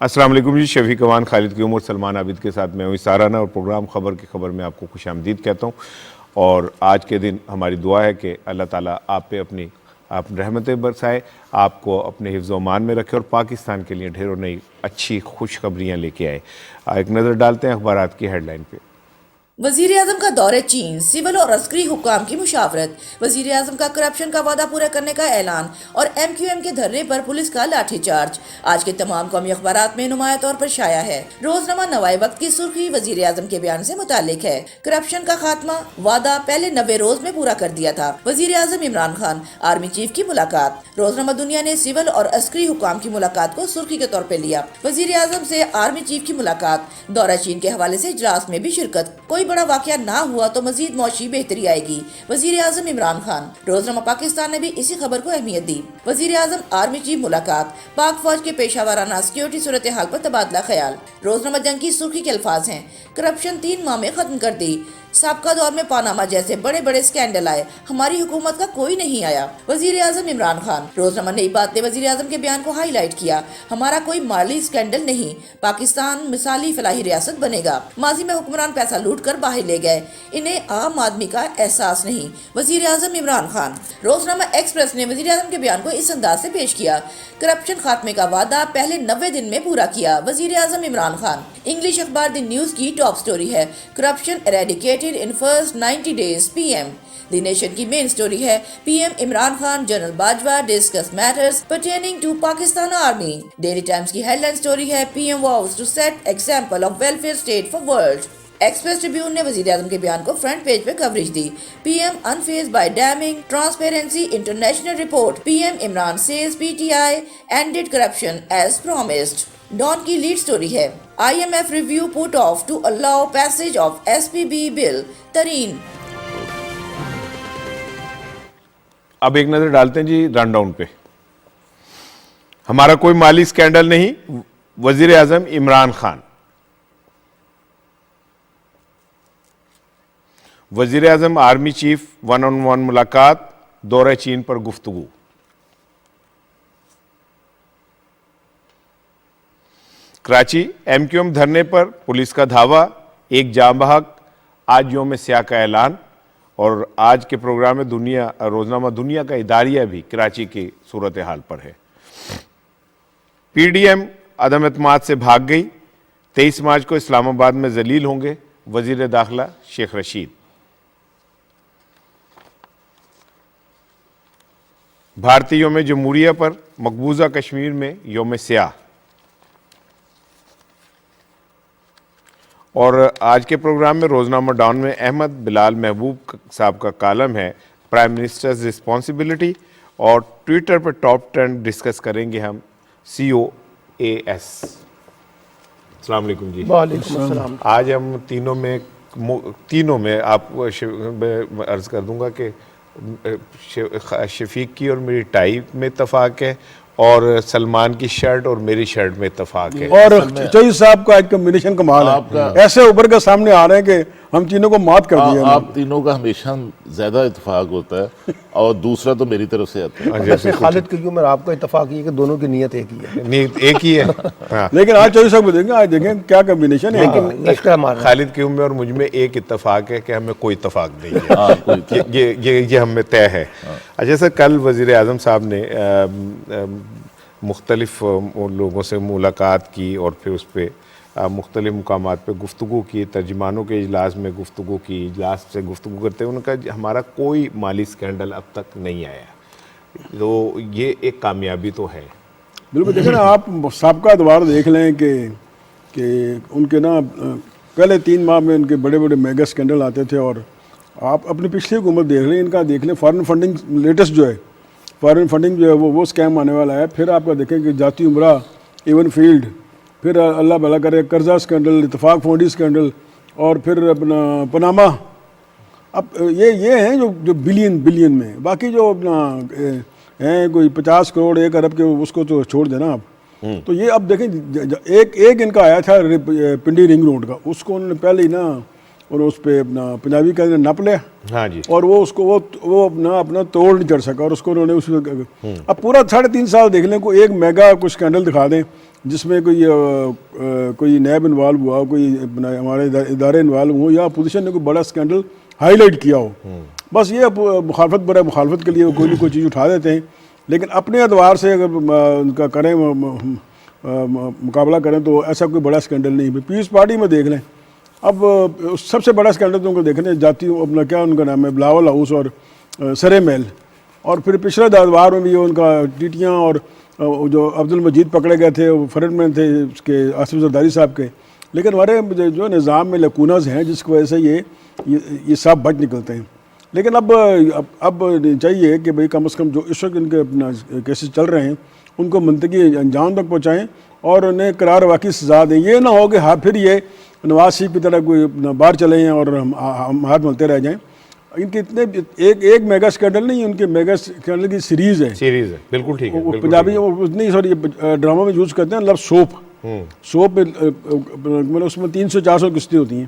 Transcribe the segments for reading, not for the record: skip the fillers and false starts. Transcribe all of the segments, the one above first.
السلام علیکم جی. شفیق امان خالد کی عمر سلمان عابد کے ساتھ میں ہوں سارانہ اور پروگرام خبر کی خبر میں آپ کو خوش آمدید کہتا ہوں. اور آج کے دن ہماری دعا ہے کہ اللہ تعالیٰ آپ پہ اپنی رحمتیں برسائے, آپ کو اپنے حفظ و امان میں رکھے اور پاکستان کے لیے ڈھیروں نئی اچھی خوشخبریاں لے کے آئے. ایک نظر ڈالتے ہیں اخبارات کی ہیڈ لائن پہ. وزیر اعظم کا دورہ چین, سول اور عسکری حکام کی مشاورت, وزیر اعظم کا کرپشن کا وعدہ پورا کرنے کا اعلان اور ایم کیو ایم کے دھرنے پر پولیس کا لاٹھی چارج. آج کے تمام قومی اخبارات میں نمایاں طور پر شائع ہے. روزنامہ نوائے وقت کی سرخی وزیر اعظم کے بیان سے متعلق ہے. کرپشن کا خاتمہ وعدہ پہلے 90 روز میں پورا کر دیا تھا. وزیر اعظم عمران خان آرمی چیف کی ملاقات. روزنامہ دنیا نے سول اور عسکری حکام کی ملاقات کو سرخی کے طور پہ لیا. وزیر اعظم سے آرمی چیف کی ملاقات, دورہ چین کے حوالے سے اجلاس میں بھی شرکت. کوئی بڑا واقعہ نہ ہوا تو مزید معاشی بہتری آئے گی, وزیر اعظم عمران خان. روزنامہ پاکستان نے بھی اسی خبر کو اہمیت دی. وزیر اعظم آرمی چیف ملاقات, پاک فوج کے پیشہ ورانہ سیکیورٹی صورتحال پر تبادلہ خیال. روزنامہ جنگ کی سرخی کے الفاظ ہیں, کرپشن 3 ماہ میں ختم کر دی. سابقہ دور میں پاناما جیسے بڑے بڑے اسکینڈل آئے, ہماری حکومت کا کوئی نہیں آیا. وزیر اعظم عمران خان. روزنامہ نئی بات نے وزیر اعظم کے بیان کو ہائی لائٹ کیا, ہمارا کوئی مالی اسکینڈل نہیں, پاکستان مثالی فلاحی ریاست بنے گا. ماضی میں حکمران پیسہ لوٹ کر باہر لے گئے, انہیں عام آدمی کا احساس نہیں, وزیر اعظم عمران خان. روزنامہ ایکسپریس نے وزیر اعظم کے بیان کو اس انداز سے پیش کیا, کرپشن خاتمے کا وعدہ پہلے 90 دن میں پورا کیا, وزیر اعظم عمران خان. انگلش اخبار دی نیوز کی ٹاپ سٹوری ہے, corruption eradicated in first 90 days P M. The nation کی مین سٹوری ہے, P M Imran Khan general Bajwa discuss matters pertaining to Pakistan army. Daily times کی ہیڈ لائن سٹوری ہے, P M vows to set example of welfare state for world. Express tribune نے وزیر اعظم کے بیان کو فرنٹ پیج پہ کوریج دی. P M انفیزڈ by deeming transparency international report, P M Imran says P T I ended corruption as promised. Dawn کی lead story ہے, I M F review put off to allow passage of S P B bill. ترین. اب ایک نظر ڈالتے ہیں جی run down پہ. ہمارا کوئی مالی اسکینڈل نہیں, وزیر اعظم عمران خان. وزیر اعظم آرمی چیف 1-on-1 ملاقات, دورہ چین پر گفتگو. کراچی, ایم کیو ایم دھرنے پر پولیس کا دھاوا, ایک جاں بحق, آج یوم سیاہ کا اعلان. اور آج کے پروگرام میں روزنامہ دنیا کا اداریہ بھی کراچی کی صورتحال پر ہے. پی ڈی ایم عدم اعتماد سے بھاگ گئی, 23 مارچ کو اسلام آباد میں ذلیل ہوں گے, وزیر داخلہ شیخ رشید. بھارتی یوم جمہوریہ پر مقبوضہ کشمیر میں یوم سیاہ. اور آج کے پروگرام میں روزنامہ ڈان میں احمد بلال محبوب صاحب کا کالم ہے, پرائم منسٹرز رسپانسبلٹی. اور ٹویٹر پر ٹاپ ٹرینڈ ڈسکس کریں گے ہم COAS. السلام علیکم جی. وعلیکم السلام. آج ہم تینوں میں آپ کو عرض کر دوں گا کہ شفیق کی اور میری ٹائی میں اتفاق ہے, اور سلمان کی شرٹ اور میری شرٹ میں اتفاق ہے, اور چوہدری صاحب کا ایک کمبینیشن کمال ہے, ایسے اوپر کے سامنے آ رہے ہیں کہ ہم تینوں کو مات کر دیا. آپ تینوں کا ہمیشہ زیادہ اتفاق ہوتا ہے, اور دوسرا تو میری طرف سے آتا ہے. جیسے خالد کی عمر آپ کا اتفاق یہ کہ دونوں کی نیت ایک ہی ہے. نیت ایک ہی ہے. لیکن آج چوہدری صاحب کو دیکھیں, آج دیکھیں کیا کمبینیشن ہے. لیکن خالد کی عمر اور مجھ میں ایک اتفاق ہے کہ ہمیں کوئی اتفاق نہیں ہے, یہ ہم میں طے ہے. جیسے کل وزیر اعظم صاحب نے مختلف لوگوں سے ملاقات کی اور پھر اس پہ مختلف مقامات پہ گفتگو کی, ترجمانوں کے اجلاس میں گفتگو کی, اجلاس سے گفتگو کرتے ہوئے انہوں نے کہا ہمارا کوئی مالی اسکینڈل اب تک نہیں آیا. تو یہ ایک کامیابی تو ہے. بالکل. دیکھیں نا, آپ سابقہ ادوار دیکھ لیں کہ ان کے نا پہلے 3 ماہ میں ان کے بڑے بڑے میگا اسکینڈل آتے تھے. اور آپ اپنی پچھلی حکومت دیکھ لیں, ان کا دیکھ لیں, فارن فنڈنگ لیٹسٹ جو ہے, فارن فنڈنگ جو ہے وہ اسکیم آنے والا ہے. پھر آپ کا دیکھیں کہ جاتی عمرہ, ایون فیلڈ, پھر اللہ بھلا کرے قرضہ اسکینڈل, اتفاق فونڈی اسکینڈل, اور پھر اپنا پاناما. اب یہ ہیں جو بلین میں. باقی جو اپنا ہیں کوئی 50 کروڑ 1 ارب کے, اس کو تو چھوڑ دینا آپ. تو یہ اب دیکھیں ایک ان کا آیا تھا پنڈی رنگ روڈ کا, اس کو انہوں نے پہلے ہی نا اور اس پہ اپنا پنجابی کا نپ لیا ہاں جی، اور وہ اس کو وہ اپنا توڑ نہیں چڑھ سکا اور اس کو انہوں نے اس اب پورا 3.5 سال دیکھ لیں کوئی ایک میگا کچھ اسکینڈل دکھا دیں جس میں کوئی نیب انوالو ہوا ہو, کوئی ہمارے ادارے انوالو ہو یا اپوزیشن نے کوئی بڑا اسکینڈل ہائی لائٹ کیا ہو. بس یہ مخالفت برائے مخالفت کے لیے وہ کوئی نہ کوئی چیز اٹھا دیتے ہیں, لیکن اپنے ادوار سے اگر ان کا کریں مقابلہ کریں تو ایسا کوئی بڑا اسکینڈل نہیں. پیپلز پارٹی میں دیکھ لیں, اب سب سے بڑا اسکینڈل تو ان کو دیکھنے جاتی ہوں اپنا کیا ان کا نام ہے بلاول ہاؤس اور سرے محل, اور پھر پچھلے ادوار میں بھی ان کا ٹیٹیاں اور جو عبد المجید پکڑے گئے تھے وہ فرنٹ مین تھے اس کے آصف زرداری صاحب کے, لیکن ہمارے جو نظام میں لیکونز ہیں جس کی وجہ سے یہ سب بچ نکلتے ہیں. لیکن اب چاہیے کہ بھئی کم از کم جو اس وقت ان کے اپنا کیسز چل رہے ہیں ان کو منطقی انجام تک پہنچائیں اور انہیں قرار واقعی سزا دیں. یہ نہ ہو کہ پھر یہ نواز شریف کی طرح کوئی باہر چلے ہیں اور ہم ہاتھ ملتے رہ جائیں. ان کے اتنے ایک میگا اسکینڈل نہیں, ان کے میگا اسکینڈل کی سیریز ہے, بالکل ٹھیک ہے. پنجابی نہیں سوری ڈراموں میں یوز کرتے ہیں لفظ سوپ مطلب اس میں 300-400 قسطیں ہوتی ہیں,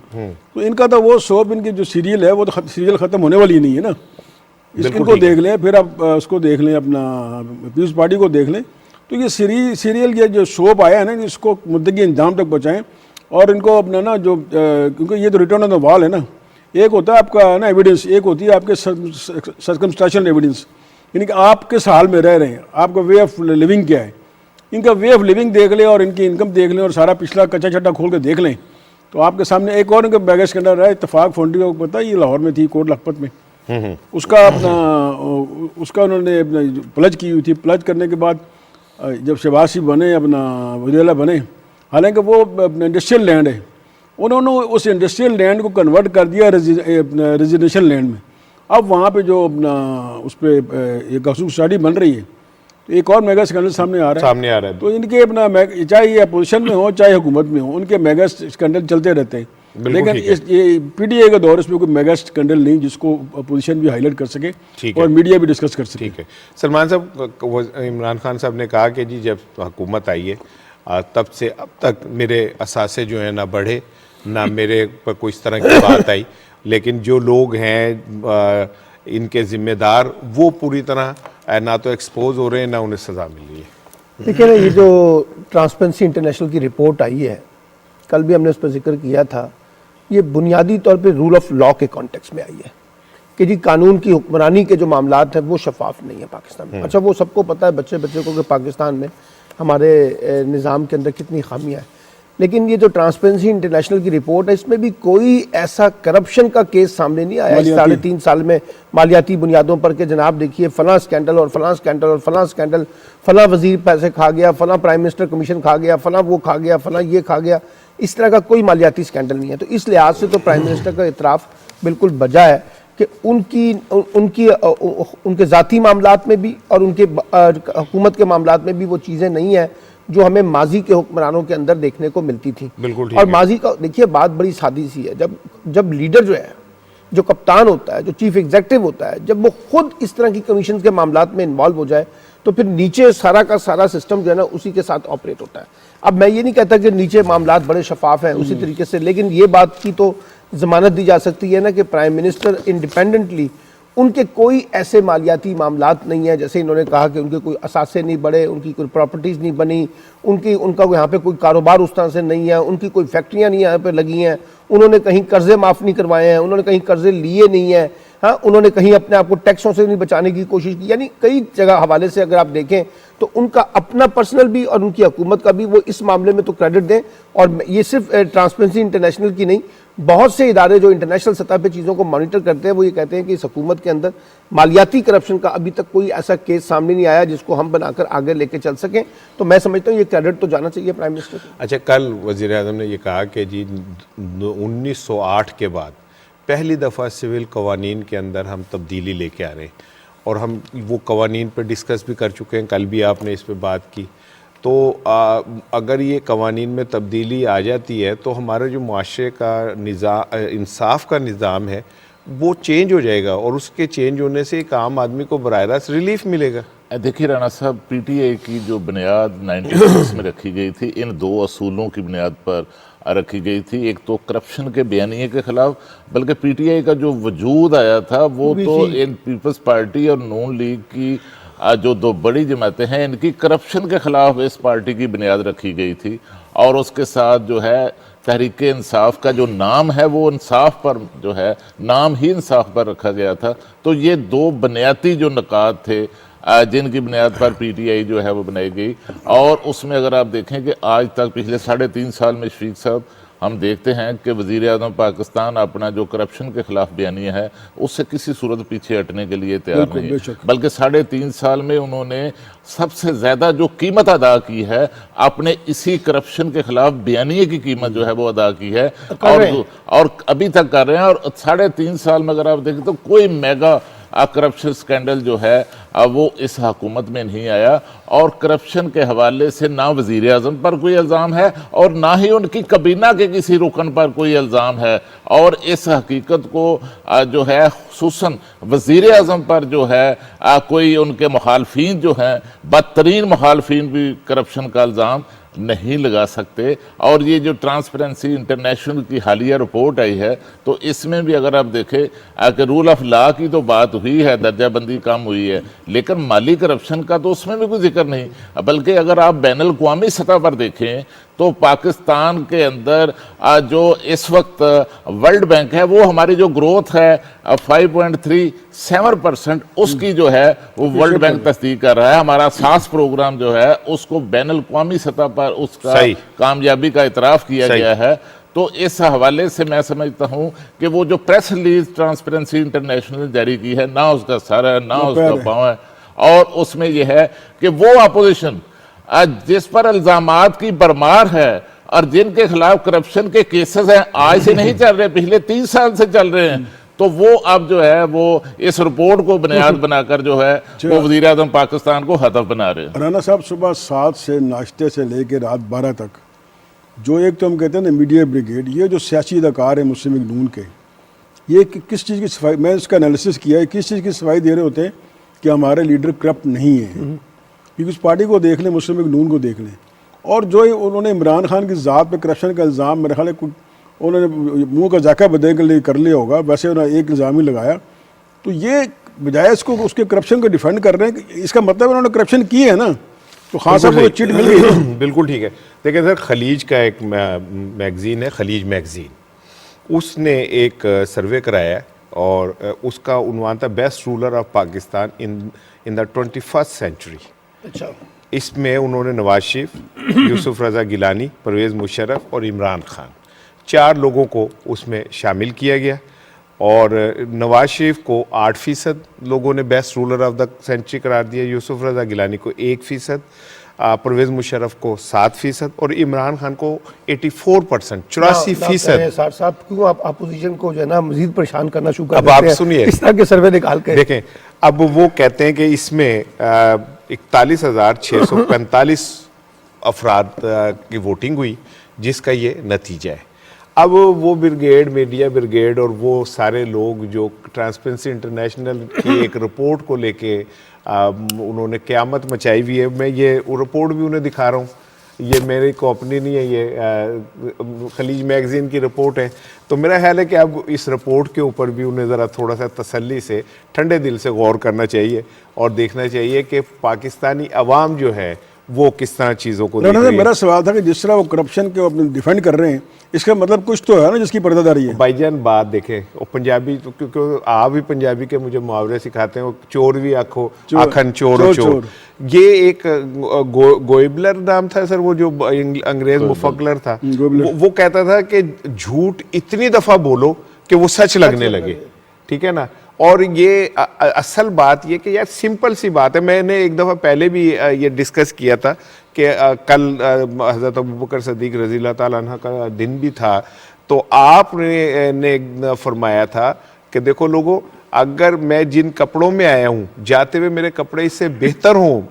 تو ان کا تو وہ سوپ ان کی جو سیریل ہے وہ تو سیریل ختم ہونے والی نہیں ہے نا. ان کو دیکھ لیں, پھر آپ اس کو دیکھ لیں اپنا پیپلز پارٹی کو دیکھ لیں, تو یہ سیریل یہ جو سوپ آیا ہے نا اس کو مدعی انجام تک پہنچائیں اور ان کو اپنا نا جو کیونکہ یہ تو ریٹرن آن دا وال ہے نا, ایک ہوتا ہے آپ کا نا ایویڈنس, ایک ہوتی ہے آپ کے سرکمسٹانشل ایویڈنس, یعنی کہ آپ کس حال میں رہ رہے ہیں, آپ کا وے آف لیونگ کیا ہے. ان کا وے آف لیونگ دیکھ لیں اور ان کی انکم دیکھ لیں اور سارا پچھلا کچا چھٹا کھول کے دیکھ لیں تو آپ کے سامنے ایک اور ان کا بیگیج اسکینڈل رہا ہے اتفاق فونڈی کو پتہ ہے یہ لاہور میں تھی کوٹ لکھپت میں, اس کا انہوں نے پلج کی ہوئی تھی. پلج کرنے کے بعد جب شہباز شریف بنے اپنا وزیر اعلیٰ بنے, حالانکہ وہ انڈسٹریل لینڈ ہے, انہوں نے اس انڈسٹریل لینڈ کو کنورٹ کر دیا ریزیڈینشل لینڈ میں. اب وہاں پہ جو اپنا اس پہ ایک حقوق سوسائٹی بن رہی ہے تو ایک اور میگا اسکینڈل سامنے آ رہا ہے. تو ان کے اپنا چاہے یہ اپوزیشن میں ہو چاہے حکومت میں ہو ان کے میگا اسکینڈل چلتے رہتے ہیں, لیکن یہ پی ٹی اے کا دور اس میں کوئی میگا اسکینڈل نہیں جس کو اپوزیشن بھی ہائی لائٹ کر سکے اور میڈیا بھی ڈسکس کر سکے. ٹھیک ہے سلمان صاحب, عمران خان صاحب نے کہا کہ جی جب حکومت آئی ہے تب سے اب تک میرے اثاثے جو ہیں نہ بڑھے نہ میرے پر کوئی اس طرح کی بات آئی, لیکن جو لوگ ہیں ان کے ذمہ دار وہ پوری طرح نہ تو ایکسپوز ہو رہے ہیں نہ انہیں سزا مل رہی ہے. دیکھیں نا یہ جو ٹرانسپیرنسی انٹرنیشنل کی رپورٹ آئی ہے, کل بھی ہم نے اس پر ذکر کیا تھا, یہ بنیادی طور پہ رول آف لا کے کانٹیکس میں آئی ہے کہ جی قانون کی حکمرانی کے جو معاملات ہیں وہ شفاف نہیں ہیں پاکستان میں. اچھا وہ سب کو پتہ ہے بچے کو کہ پاکستان میں ہمارے نظام کے اندر کتنی خامیاں ہیں, لیکن یہ جو ٹرانسپیرنسی انٹرنیشنل کی رپورٹ ہے اس میں بھی کوئی ایسا کرپشن کا کیس سامنے نہیں آیا اس 3.5 سال میں مالیاتی بنیادوں پر کہ جناب دیکھیے فلاں اسکینڈل اور فلاں اسکینڈل اور فلاں اسکینڈل, فلاں وزیر پیسے کھا گیا, فلاں پرائم منسٹر کمیشن کھا گیا, فلاں وہ کھا گیا, فلاں یہ کھا گیا. اس طرح کا کوئی مالیاتی اسکینڈل نہیں ہے. تو اس لحاظ سے تو پرائم منسٹر کا اعتراف بالکل بجا ہے کہ ان کے ذاتی معاملات میں بھی اور ان کے حکومت کے معاملات میں بھی وہ چیزیں نہیں ہیں جو ہمیں ماضی کے حکمرانوں کے اندر دیکھنے کو ملتی تھی. اور ماضی کا دیکھیے بات بڑی سادی سی ہے, جب لیڈر جو ہے, جو کپتان ہوتا ہے, جو چیف ایگزیکٹو ہوتا ہے, جب وہ خود اس طرح کی کمیشن کے معاملات میں انوالو ہو جائے تو پھر نیچے سارا کا سارا سسٹم جو ہے نا اسی کے ساتھ آپریٹ ہوتا ہے. اب میں یہ نہیں کہتا کہ نیچے معاملات بڑے شفاف ہیں اسی طریقے سے, لیکن یہ بات کی تو ضمانت دی جا سکتی ہے نا کہ پرائم منسٹر انڈیپینڈنٹلی ان کے کوئی ایسے مالیاتی معاملات نہیں ہیں, جیسے انہوں نے کہا کہ ان کے کوئی اثاثے نہیں بڑھے, ان کی کوئی پراپرٹیز نہیں بنی, ان کا یہاں پہ کوئی کاروبار اس طرح سے نہیں ہے, ان کی کوئی فیکٹریاں نہیں یہاں پہ لگی ہیں, انہوں نے کہیں قرضے معاف نہیں کروائے ہیں, انہوں نے کہیں قرضے لیے نہیں ہیں, ہاں انہوں نے کہیں اپنے آپ کو ٹیکسوں سے نہیں بچانے کی کوشش کی. یعنی کئی جگہ حوالے سے اگر آپ دیکھیں تو ان کا اپنا پرسنل بھی اور ان کی حکومت کا بھی وہ اس معاملے میں تو کریڈٹ دیں. اور یہ صرف ٹرانسپیرنسی انٹرنیشنل کی نہیں, بہت سے ادارے جو انٹرنیشنل سطح پہ چیزوں کو مانیٹر کرتے ہیں وہ یہ کہتے ہیں کہ اس حکومت کے اندر مالیاتی کرپشن کا ابھی تک کوئی ایسا کیس سامنے نہیں آیا جس کو ہم بنا کر آگے لے کے چل سکیں. تو میں سمجھتا ہوں یہ کریڈٹ تو جانا چاہیے پرائم منسٹر کو. اچھا کل وزیر اعظم نے یہ کہا کہ جی 1908 کے بعد پہلی دفعہ سول قوانین کے اندر ہم تبدیلی لے کے آ رہے ہیں, اور ہم وہ قوانین پہ ڈسکس بھی کر چکے ہیں, کل بھی آپ نے اس پہ بات کی. تو اگر یہ قوانین میں تبدیلی آ جاتی ہے تو ہمارا جو معاشرے کا نظام, انصاف کا نظام ہے وہ چینج ہو جائے گا, اور اس کے چینج ہونے سے ایک عام آدمی کو براہ راست ریلیف ملے گا. دیکھیے رانا صاحب, پی ٹی اے کی جو بنیاد 96 میں رکھی گئی تھی, ان 2 اصولوں کی بنیاد پر رکھی گئی تھی. ایک تو کرپشن کے بیانیے کے خلاف, بلکہ پی ٹی آئی کا جو وجود آیا تھا وہ تو ان پیپلز پارٹی اور نون لیگ کی جو دو بڑی جماعتیں ہیں ان کی کرپشن کے خلاف اس پارٹی کی بنیاد رکھی گئی تھی, اور اس کے ساتھ جو ہے تحریک انصاف کا جو نام ہے وہ انصاف پر جو ہے نام ہی انصاف پر رکھا گیا تھا. تو یہ دو بنیادی جو نکات تھے جن کی بنیاد پر پی ٹی آئی جو ہے وہ بنائی گئی. اور اس میں اگر آپ دیکھیں کہ آج تک پچھلے 3.5 سال میں شفیق صاحب ہم دیکھتے ہیں کہ وزیر اعظم پاکستان اپنا جو کرپشن کے خلاف بیانیہ ہے اس سے کسی صورت پیچھے ہٹنے کے لیے تیار نہیں, بلکہ 3.5 سال میں انہوں نے سب سے زیادہ جو قیمت ادا کی ہے اپنے اسی کرپشن کے خلاف بیانیے کی قیمت جو ہے وہ ادا کی ہے, اور ابھی تک کر رہے ہیں. اور 3.5 سال میں اگر آپ دیکھیں تو کوئی میگا کرپشن سکینڈل جو ہے وہ اس حکومت میں نہیں آیا, اور کرپشن کے حوالے سے نہ وزیر اعظم پر کوئی الزام ہے اور نہ ہی ان کی کابینہ کے کسی رکن پر کوئی الزام ہے. اور اس حقیقت کو جو ہے خصوصاً وزیر اعظم پر جو ہے کوئی ان کے مخالفین جو ہیں بدترین مخالفین بھی کرپشن کا الزام نہیں لگا سکتے. اور یہ جو ٹرانسپیرنسی انٹرنیشنل کی حالیہ رپورٹ آئی ہے تو اس میں بھی اگر آپ دیکھیں کہ رول آف لا کی تو بات ہوئی ہے, درجہ بندی کم ہوئی ہے, لیکن مالی کرپشن کا تو اس میں بھی کوئی ذکر نہیں. بلکہ اگر آپ بین الاقوامی سطح پر دیکھیں تو پاکستان کے اندر جو اس وقت ورلڈ بینک ہے وہ ہماری جو گروتھ ہے 5.37% اس کی جو ہے وہ ورلڈ بینک تصدیق کر رہا ہے. ہمارا ساس پروگرام جو ہے اس کو بین الاقوامی سطح پر اس کا کامیابی کا اعتراف کیا گیا ہے. تو اس حوالے سے میں سمجھتا ہوں کہ وہ جو پریس ریلیز ٹرانسپیرنسی انٹرنیشنل جاری کی ہے نہ اس کا سر ہے نہ اس کا پاؤں ہے, اور اس میں یہ ہے کہ وہ اپوزیشن جس پر الزامات کی برمار ہے اور جن کے خلاف کرپشن کے کیسز ہیں آج سے نہیں چل رہے, پچھلے 30 سال سے چل رہے ہیں, تو وہ اب جو ہے وہ اس رپورٹ کو بنیاد بنا کر جو ہے وہ وزیر اعظم پاکستان کو ہدف بنا رہے ہیں. رانا صاحب صبح 7 سے ناشتے سے لے کے رات 12 تک جو ایک تو ہم کہتے ہیں نا میڈیا بریگیڈ, یہ جو سیاسی اداکار ہیں مسلم لیگ نون کے, یہ کس چیز کی صفائی, میں اس کا انالیسس کیا ہے, کس چیز کی صفائی دے رہے ہوتے ہیں کہ ہمارے لیڈر کرپٹ نہیں ہیں. پیپلز پارٹی کو دیکھ لیں, مسلم لیگ نون کو دیکھ لیں, اور جو انہوں نے عمران خان کی ذات پہ کرپشن کا الزام میرے خیال ہے انہوں نے منہ کا ذائقہ بدلنے کے لیے کر لیا ہوگا, ویسے انہوں نے ایک الزام ہی لگایا. تو یہ بجائے اس کو اس کے کرپشن کو ڈیفینڈ کر رہے ہیں کہ اس کا مطلب انہوں نے کرپشن کی ہے نا, تو خاص طور پر چٹ مل گئی. بالکل ٹھیک ہے. دیکھیں سر, خلیج کا ایک میگزین ہے خلیج میگزین, اس نے ایک سروے کرایا ہے اور اس کا عنوان تھا best ruler of Pakistan in the 21st century. اچھا, اس میں انہوں نے نواز شریف, یوسف رضا گیلانی, پرویز مشرف اور عمران خان 4 لوگوں کو اس میں شامل کیا گیا, اور نواز شریف کو 8% لوگوں نے best ruler of the century قرار دیا, یوسف رضا گیلانی کو 1%, پرویز مشرف کو 7% اور عمران خان کو 84%, 84%. سر صاحب کیوں آپ اپوزیشن کو جو ہے نا مزید پریشان کرنا شروع کر اب دیتے آپ ہیں سنیے, اس طرح کے سروے نکال کے. دیکھیں اب وہ کہتے ہیں کہ اس میں 41,645 افراد کی ووٹنگ ہوئی جس کا یہ نتیجہ ہے. اب وہ بریگیڈ, میڈیا بریگیڈ اور وہ سارے لوگ جو ٹرانسپیرنسی انٹرنیشنل کی ایک رپورٹ کو لے کے انہوں نے قیامت مچائی ہوئی ہے, میں یہ رپورٹ بھی انہیں دکھا رہا ہوں, یہ میری کو اپنی نہیں ہے, یہ خلیج میگزین کی رپورٹ ہے. تو میرا خیال ہے کہ اب اس رپورٹ کے اوپر بھی انہیں ذرا تھوڑا سا تسلی سے ٹھنڈے دل سے غور کرنا چاہیے اور دیکھنا چاہیے کہ پاکستانی عوام جو ہے وہ کس طرح چیزوں کو دیکھ رہی ہے. میرا سوال تھا کہ جس طرح وہ کرپشن کو اپنے ڈیفینڈ کر رہے ہیں, اس کا مطلب کچھ تو ہے نا جس کی پردہ داری ہے. بھائی جان بات دیکھیں, وہ پنجابی کیونکہ آپ بھی پنجابی کے مجھے محاورے سکھاتے ہیں, وہ چور بھی آنکھو آکھن چور چور. یہ ایک گوئبلر نام تھا سر, وہ جو انگریز مفکر تھا, وہ کہتا تھا کہ جھوٹ اتنی دفعہ بولو کہ وہ سچ لگنے لگے, ٹھیک ہے نا. اور یہ اصل بات یہ کہ یار سمپل سی بات ہے, میں نے ایک دفعہ پہلے بھی یہ ڈسکس کیا تھا کہ کل حضرت ابوبکر صدیق رضی اللہ تعالیٰ عنہ کا دن بھی تھا, تو آپ نے فرمایا تھا کہ دیکھو لوگوں, اگر میں جن کپڑوں میں آیا ہوں جاتے ہوئے میرے کپڑے اس سے بہتر ہوں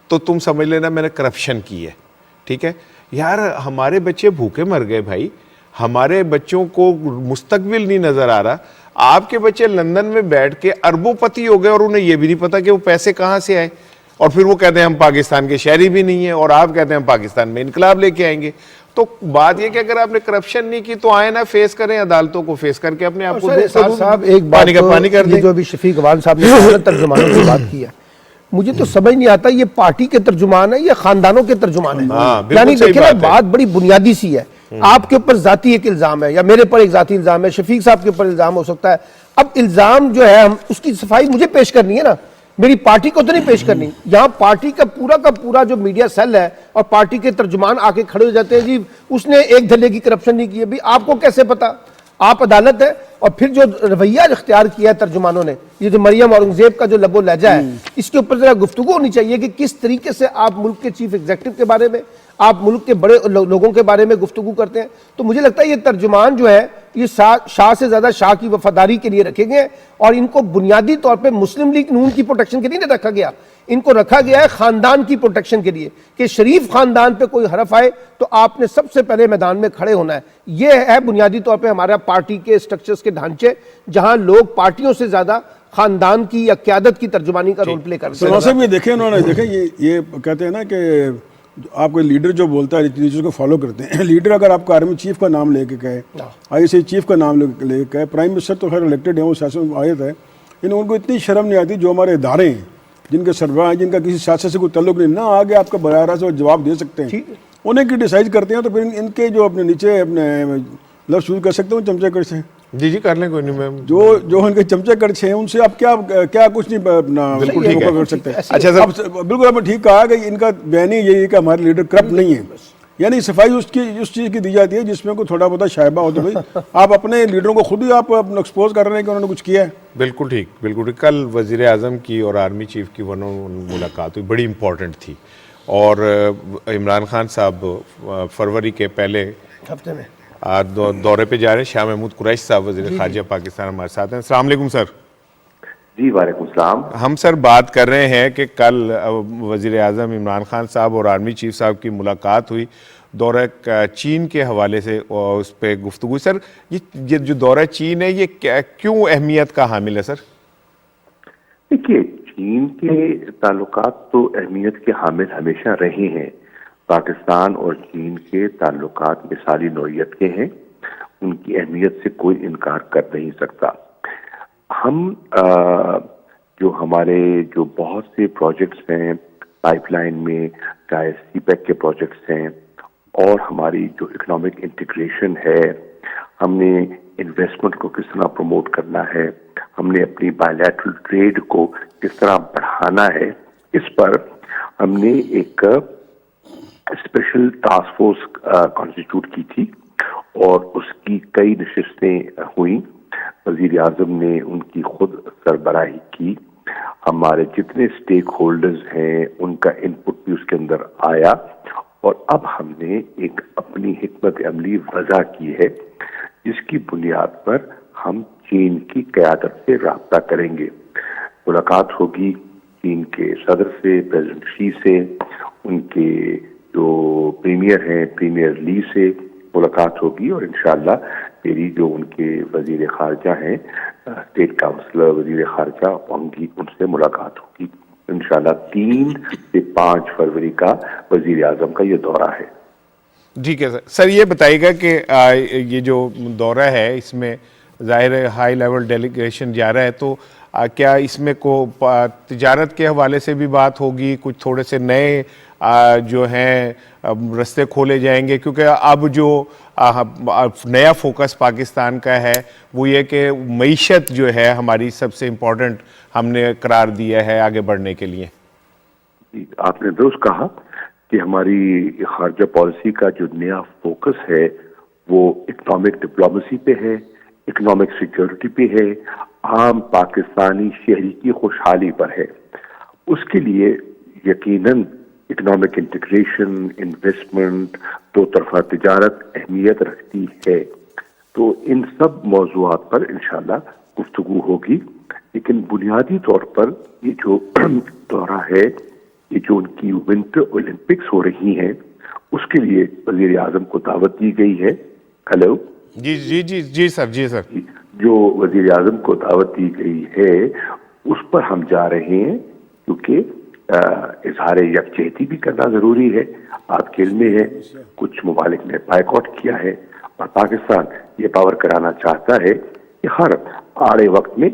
تو تم سمجھ لینا میں نے کرپشن کی ہے, ٹھیک ہے. یار ہمارے بچے بھوکے مر گئے بھائی, ہمارے بچوں کو مستقبل نہیں نظر آ رہا. آپ کے بچے لندن میں بیٹھ کے اربوں پتی ہو گئے اور انہیں یہ بھی نہیں پتا کہ وہ پیسے کہاں سے آئے, اور پھر وہ کہتے ہیں ہم پاکستان کے شہری بھی نہیں ہیں, اور آپ کہتے ہیں ہم پاکستان میں انقلاب لے کے آئیں گے. تو بات یہ کہ اگر آپ نے کرپشن نہیں کی تو آئے نا فیس کریں, عدالتوں کو فیس کر کے اپنے آپ کو صاحب ایک بات پانی کا پانی کر دیں. جو ابھی شفیق عوان صاحب نے ترجمانوں کی بات کی ہے, مجھے تو سمجھ نہیں آتا یہ پارٹی کے ترجمان ہے یا خاندانوں کے ترجمان ہے. یعنی دیکھیں نا بات بڑی بنیادی سی ہے. آپ کے اوپر ذاتی ایک الزام ہے یا میرے پر ایک ذاتی الزام ہے, شفیق صاحب کے اوپر الزام ہو سکتا ہے. اب الزام جو ہے اس کی صفائی مجھے پیش کرنی ہے نا, میری پارٹی کو تو نہیں پیش کرنی. یہاں پارٹی کا پورا جو میڈیا سیل ہے اور پارٹی کے ترجمان آ کے کھڑے ہو جاتے ہیں, جی اس نے ایک دھلے کی کرپشن نہیں کی ہے. بھی آپ کو کیسے پتا؟ آپ عدالت ہے. اور پھر جو رویہ اختیار کیا ہے ترجمانوں نے, یہ جو مریم اورنگزیب کا جو لب و لہجہ ہے, اس کے اوپر ذرا گفتگو ہونی چاہیے کہ کس طریقے سے آپ ملک کے چیف ایگزیکٹو کے بارے میں, آپ ملک کے بڑے لوگوں کے بارے میں گفتگو کرتے ہیں. تو مجھے لگتا ہے یہ ترجمان جو ہے یہ شاہ سے زیادہ شاہ کی وفاداری کے لیے رکھے گئے ہیں, اور ان کو بنیادی طور پہ مسلم لیگ نون کی پروٹیکشن کے لیے نہیں رکھا گیا, ان کو رکھا گیا ہے خاندان کی پروٹیکشن کے لیے کہ شریف خاندان پہ کوئی حرف آئے تو آپ نے سب سے پہلے میدان میں کھڑے ہونا ہے. یہ ہے بنیادی طور پہ ہمارا پارٹی کے سٹرکچرز کے ڈھانچے, جہاں لوگ پارٹیوں سے زیادہ خاندان کی یا قیادت کی ترجمانی کا رول پلے کرتے ہیں. صاحب یہ دیکھیں انہوں نے, دیکھیں یہ کہتے ہیں نا کہ آپ کو لیڈر جو بولتا ہے اتنی چیزوں کو فالو کرتے ہیں. لیڈر اگر آپ کو آرمی چیف کا نام لے کے کہے, آئی سی چیف کا نام لے کے کہے, پرائم منسٹر تو خیر الیکٹڈ ہیں, وہ سیاست میں آیت ہے, ان کو اتنی شرم نہیں آتی جو ہمارے ادارے ہیں جن کے سربراہ ہیں, جن کا کسی سیاست سے کوئی تعلق نہیں, نہ آگے آپ کا براہ راست جواب دے سکتے ہیں, انہیں کرٹیسائز کرتے ہیں. تو پھر ان کے جو اپنے نیچے اپنے لفظ یوز کر سکتے ہیں چمچے کرچے ہیں. جی کر لیں, کوئی نہیں میم. جو ان کے چمچے کرچے ہیں ان سے آپ کیا کچھ نہیں بالکل ٹھیک کر سکتے. اچھا سر, بالکل آپ نے ٹھیک کہا کہ ان کا بیانی یہی ہے کہ ہمارے لیڈر کرپٹ نہیں ہے. یعنی صفائی اس چیز کی دی جاتی ہے جس میں کوئی تھوڑا بہت شائبہ ہوتا ہے. بھائی آپ اپنے لیڈروں کو خود ہی آپ ایکسپوز کر رہے ہیں کہ انہوں نے کچھ کیا ہے. بالکل ٹھیک. کل وزیر اعظم کی اور آرمی چیف کی ملاقات ہوئی, بڑی امپورٹنٹ تھی, اور عمران خان صاحب فروری کے پہلے ہفتے میں دورے پہ جا رہے ہیں. شاہ محمود قریشی صاحب وزیر خارجہ پاکستان ہمارے ساتھ ہیں. السلام علیکم سر. جی وعلیکم السلام. ہم سر بات کر رہے ہیں کہ کل وزیر اعظم عمران خان صاحب اور آرمی چیف صاحب کی ملاقات ہوئی, دورہ چین کے حوالے سے اس پہ گفتگو. سر یہ جو دورہ چین ہے یہ کیوں اہمیت کا حامل ہے سر؟ دیکھیے, چین کے تعلقات تو اہمیت کے حامل ہمیشہ رہے ہیں. پاکستان اور چین کے تعلقات مثالی نوعیت کے ہیں, ان کی اہمیت سے کوئی انکار کر نہیں سکتا. ہم جو ہمارے جو بہت سے پروجیکٹس ہیں پائپ لائن میں, چاہے سی پیک کے پروجیکٹس ہیں, اور ہماری جو اکنامک انٹیگریشن ہے, ہم نے انویسٹمنٹ کو کس طرح پروموٹ کرنا ہے, ہم نے اپنی بائیلیٹرل ٹریڈ کو کس طرح بڑھانا ہے, اس پر ہم نے ایک اسپیشل ٹاسک فورس کانسٹیٹیوٹ کی تھی, اور اس کی کئی نشستیں ہوئیں. وزیر اعظم نے ان کی خود سربراہی کی. ہمارے جتنے سٹیک ہولڈرز ہیں ان کا انپٹ بھی اس کے اندر آیا, اور اب ہم نے ایک اپنی حکمت عملی وضع کی ہے جس کی بنیاد پر ہم چین کی قیادت سے رابطہ کریں گے. ملاقات ہوگی چین کے صدر سے, پریزیڈنٹ شی سے, ان کے جو پریمیئر ہیں پریمیئر لی سے ملاقات ہوگی, اور انشاءاللہ میری جو ان کے وزیر خارجہ ہیں, اسٹیٹ کاؤنسلر وزیر خارجہ, ان سے ملاقات ہوگی. انشاءاللہ 3 سے 5 فروری کا وزیر اعظم کا یہ دورہ ہے. ٹھیک ہے سر. سر یہ بتائیے گا کہ یہ جو دورہ ہے اس میں ظاہر ہے ہائی لیول ڈیلیگیشن جا رہا ہے, تو کیا اس میں تجارت کے حوالے سے بھی بات ہوگی, کچھ تھوڑے سے نئے جو ہیں رستے کھولے جائیں گے؟ کیونکہ اب جو نیا فوکس پاکستان کا ہے وہ یہ کہ معیشت جو ہے ہماری سب سے امپورٹنٹ ہم نے قرار دیا ہے آگے بڑھنے کے لیے. آپ نے درست کہا کہ ہماری خارجہ پالیسی کا جو نیا فوکس ہے وہ اکنامک ڈپلومیسی پہ ہے, اکنامک سیکیورٹی پہ ہے, عام پاکستانی شہری کی خوشحالی پر ہے. اس کے لیے یقیناً اکنامک انٹیگریشن, انویسٹمنٹ, دو طرفہ تجارت اہمیت رکھتی ہے. تو ان سب موضوعات پر انشاءاللہ گفتگو ہوگی. لیکن بنیادی طور پر یہ جو دورہ ہے, یہ جو ان کی ونٹر اولمپکس ہو رہی ہیں, اس کے لیے وزیر اعظم کو دعوت دی گئی ہے. ہیلو جی سر. جو وزیر اعظم کو دعوت دی گئی ہے اس پر ہم جا رہے ہیں, کیونکہ اظہار یکجہتی بھی کرنا ضروری ہے. آپ کے علم میں ہے کچھ ممالک نے بائیکاٹ کیا ہے اور پاکستان یہ پاور کرانا چاہتا ہے کہ ہر آڑے وقت میں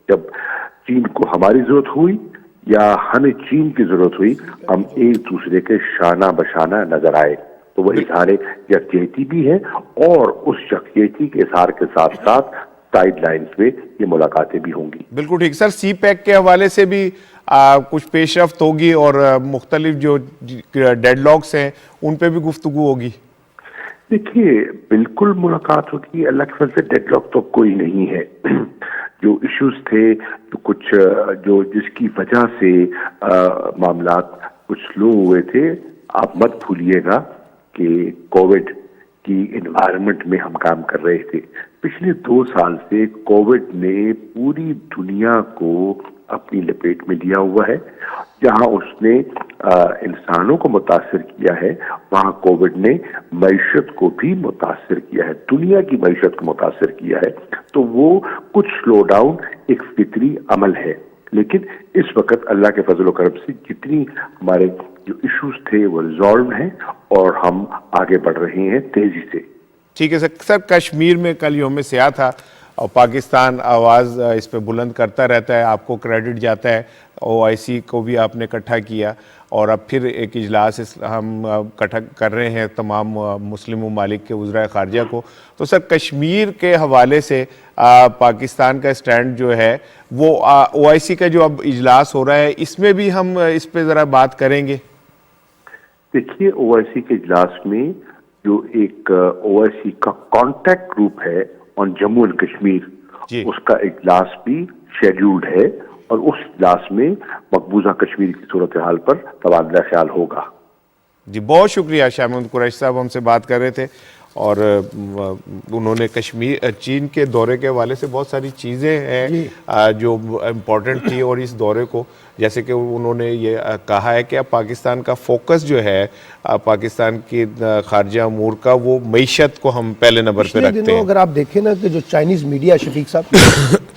جب چین کو ہماری ضرورت ہوئی یا ہمیں چین کی ضرورت ہوئی ہم ایک دوسرے کے شانہ بشانہ نظر آئے. تو وہ اظہار یکجہتی بھی ہے اور اس یکجہتی کے اظہار کے ساتھ ساتھ سائیڈ لائنز پہ یہ ملاقاتیں بھی ہوں گی. بالکل ٹھیک سر. سی پیک کے حوالے سے بھی کچھ پیش رفت ہوگی اور مختلف جو ڈیڈ لاکس ہیں ان پہ بھی گفتگو ہوگی. دیکھیے بالکل ملاقات ہوگی. اللہ کے فضل سے ڈیڈ لاک تو کوئی نہیں ہے. جو ایشوز تھے جو کچھ جو جس کی وجہ سے معاملات کچھ سلو ہوئے تھے, آپ مت بھولیے گا کہ کووڈ کی انوائرمنٹ میں ہم کام کر رہے تھے. پچھلے 2 سال سے کووڈ نے پوری دنیا کو اپنی لپیٹ میں لیا ہوا ہے. جہاں اس نے انسانوں کو متاثر کیا ہے وہاں کووڈ نے معیشت کو بھی متاثر کیا ہے, دنیا کی معیشت کو متاثر کیا ہے. تو وہ کچھ سلو ڈاؤن ایک فطری عمل ہے, لیکن اس وقت اللہ کے فضل و کرم سے جتنی ہمارے جو ایشوز تھے وہ ریزالو ہیں اور ہم آگے بڑھ رہے ہیں تیزی سے. ٹھیک ہے سر. سر کشمیر میں کل یوم سیاہ تھا اور پاکستان آواز اس پہ بلند کرتا رہتا ہے, آپ کو کریڈٹ جاتا ہے. OIC کو بھی آپ نے اکٹھا کیا اور اب پھر ایک اجلاس ہم اکٹھا کر رہے ہیں تمام مسلم ممالک کے وزرائے خارجہ کو. تو سر کشمیر کے حوالے سے پاکستان کا اسٹینڈ جو ہے وہ OIC کا جو اب اجلاس ہو رہا ہے اس میں بھی ہم اس پہ ذرا بات کریں گے. دیکھیے OIC کے اجلاس میں جو ایک OIC کا کانٹیکٹ گروپ ہے آن جموں اینڈ کشمیر, اس کا اجلاس بھی شیڈیولڈ ہے اور اس اجلاس میں مقبوضہ کشمیر کی صورتحال پر تبادلہ خیال ہوگا. جی بہت شکریہ. شاہ محمود قریشی صاحب ہم سے بات کر رہے تھے اور انہوں نے چین کے دورے کے حوالے سے بہت ساری چیزیں ہیں جو امپورٹنٹ تھی, اور اس دورے کو جیسے کہ انہوں نے یہ کہا ہے کہ اب پاکستان کا فوکس جو ہے پاکستان کی خارجہ امور کا وہ معیشت کو ہم پہلے نمبر پہ رکھتے ہیں. اگر آپ دیکھیں نا کہ جو چائنیز میڈیا شفیق صاحب